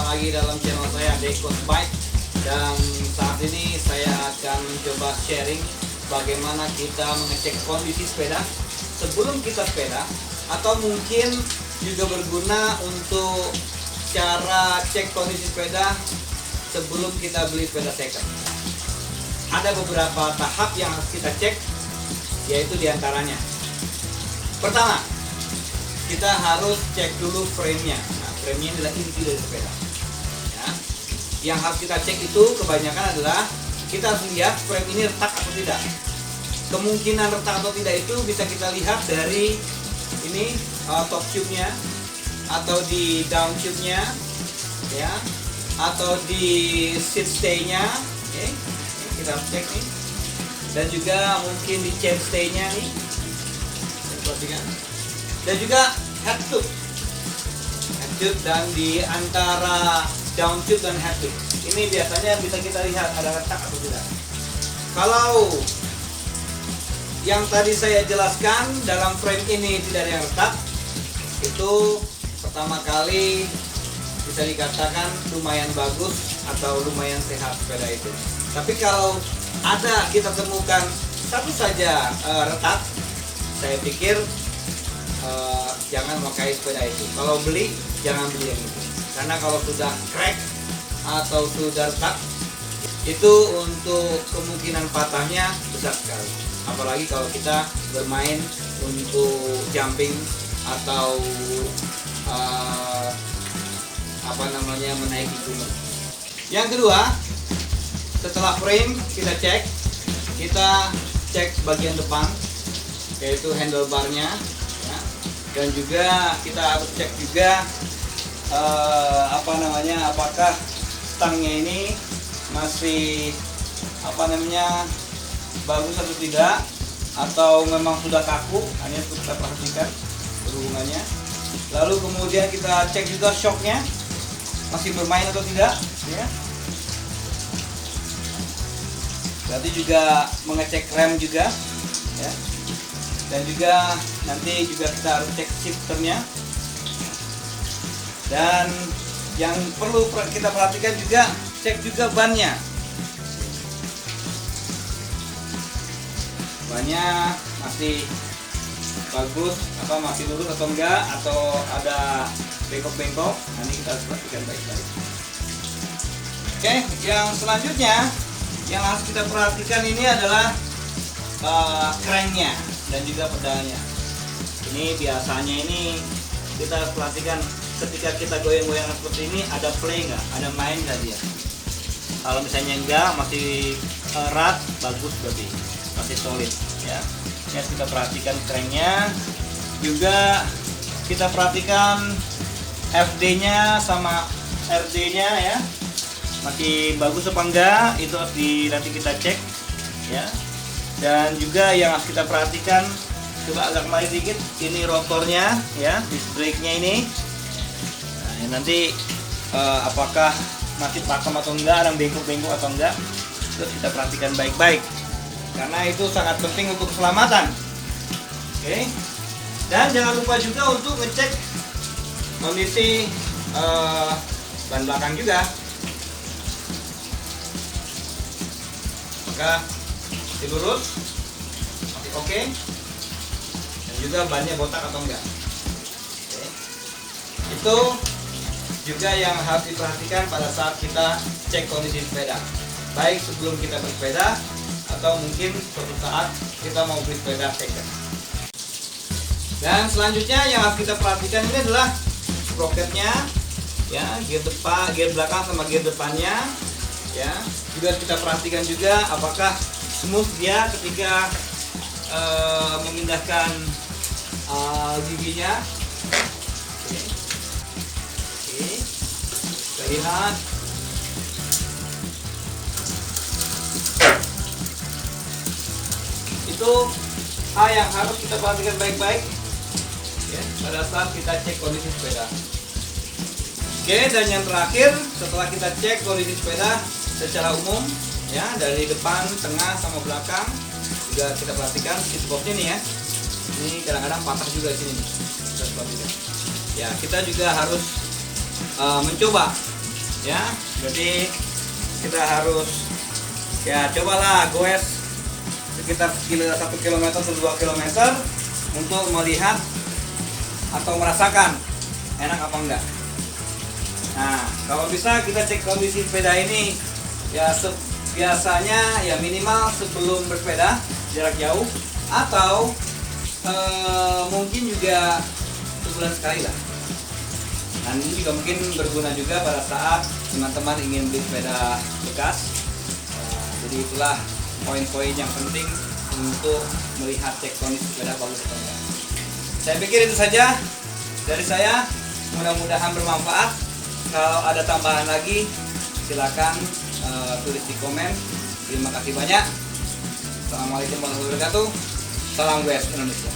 jumpa lagi dalam channel saya Dekos Bike. Dan saat ini saya akan mencoba sharing bagaimana kita mengecek kondisi sepeda sebelum kita sepeda, atau mungkin juga berguna untuk cara cek kondisi sepeda sebelum kita beli sepeda second. Ada beberapa tahap yang harus kita cek, yaitu diantaranya: pertama, kita harus cek dulu frame-nya. Nah, frame-nya adalah inti dari sepeda. Ya. Yang harus kita cek itu kebanyakan adalah kita harus lihat frame ini retak atau tidak. Kemungkinan retak atau tidak itu bisa kita lihat dari ini top tube-nya, atau di down tube-nya, ya, atau di seat stay-nya. Oke, kita harus cek nih. Dan juga mungkin di chain stay-nya nih. Perhatikan. Dan juga head tube, dan di antara down tube dan head tube ini biasanya bisa kita lihat ada retak atau tidak. Kalau yang tadi saya jelaskan dalam frame ini tidak ada yang retak, itu pertama kali bisa dikatakan lumayan bagus atau lumayan sehat sepeda itu. Tapi kalau ada kita temukan satu saja retak, saya pikir jangan memakai sepeda itu. Kalau beli, jangan beli yang itu, karena kalau sudah crack atau sudah retak, itu untuk kemungkinan patahnya besar sekali. Apalagi kalau kita bermain untuk jumping atau menaiki gunung. Yang kedua, setelah frame kita cek bagian depan, yaitu handlebarnya. Dan juga kita harus cek juga apakah stangnya ini masih bagus atau tidak, atau memang sudah kaku. Hanya itu kita perhatikan berhubungannya. Lalu kemudian kita cek juga shocknya masih bermain atau tidak, ya. Berarti juga mengecek rem juga, ya. Dan juga nanti juga kita harus cek shifternya. Dan yang perlu kita perhatikan juga, cek juga bannya. Bannya masih bagus, masih lurus atau enggak, atau ada bengkok-bengkok. Nanti kita harus perhatikan baik-baik. Oke, yang selanjutnya yang harus kita perhatikan ini adalah cranknya dan juga pedalnya. Ini biasanya ini kita harus perhatikan ketika kita goyang-goyang seperti ini, ada play nggak, ada main nggak dia. Kalau misalnya enggak, masih erat, bagus, berarti masih solid, ya. Ya, kita perhatikan cranknya. Juga kita perhatikan FD-nya sama RD-nya, ya, masih bagus apa enggak, itu harus nanti kita cek, ya. Dan juga yang harus kita perhatikan, coba agak maju dikit, ini rotornya, ya, disc brake-nya ini. Nah, nanti apakah masih pakem atau enggak, ada bengkok-bengkok atau enggak, itu kita perhatikan baik-baik, karena itu sangat penting untuk keselamatan. Oke. Dan jangan lupa juga untuk ngecek kondisi ban belakang juga. Maka masih lurus, masih oke, dan juga bannya botak atau enggak. Oke. Itu juga yang harus diperhatikan pada saat kita cek kondisi sepeda, baik sebelum kita bersepeda atau mungkin suatu saat kita mau beli sepeda second. Dan selanjutnya yang harus kita perhatikan ini adalah sprocketnya, ya, gear depan, gear belakang sama gear depannya, ya. Juga kita perhatikan juga apakah smooth dia ketika memindahkan giginya. Oke. Kita lihat. Itu hal yang harus kita perhatikan baik-baik, ya, pada saat kita cek kondisi sepeda. Oke, dan yang terakhir, setelah kita cek kondisi sepeda secara umum, ya, dari depan, tengah, sama belakang, juga kita perhatikan seat box-nya nih, ya. Ini kadang-kadang patah juga di sini, kita perhatikan. Ya, kita juga harus mencoba ya. Jadi kita harus ya cobalah goes sekitar 1 kilometer atau 2 kilometer untuk melihat atau merasakan enak apa enggak. Nah, kalau bisa kita cek kondisi sepeda ini ya biasanya ya minimal sebelum bersepeda jarak jauh, atau mungkin juga sebulan sekali lah. Dan ini juga mungkin berguna juga pada saat teman-teman ingin beli sepeda bekas. Jadi itulah poin-poin yang penting untuk melihat cek kondisi sepeda bagus atau enggak. Saya pikir itu saja dari saya, mudah-mudahan bermanfaat. Kalau ada tambahan lagi silakan tulis di komen. Terima kasih banyak. Assalamualaikum warahmatullahi wabarakatuh. Salam goes Indonesia.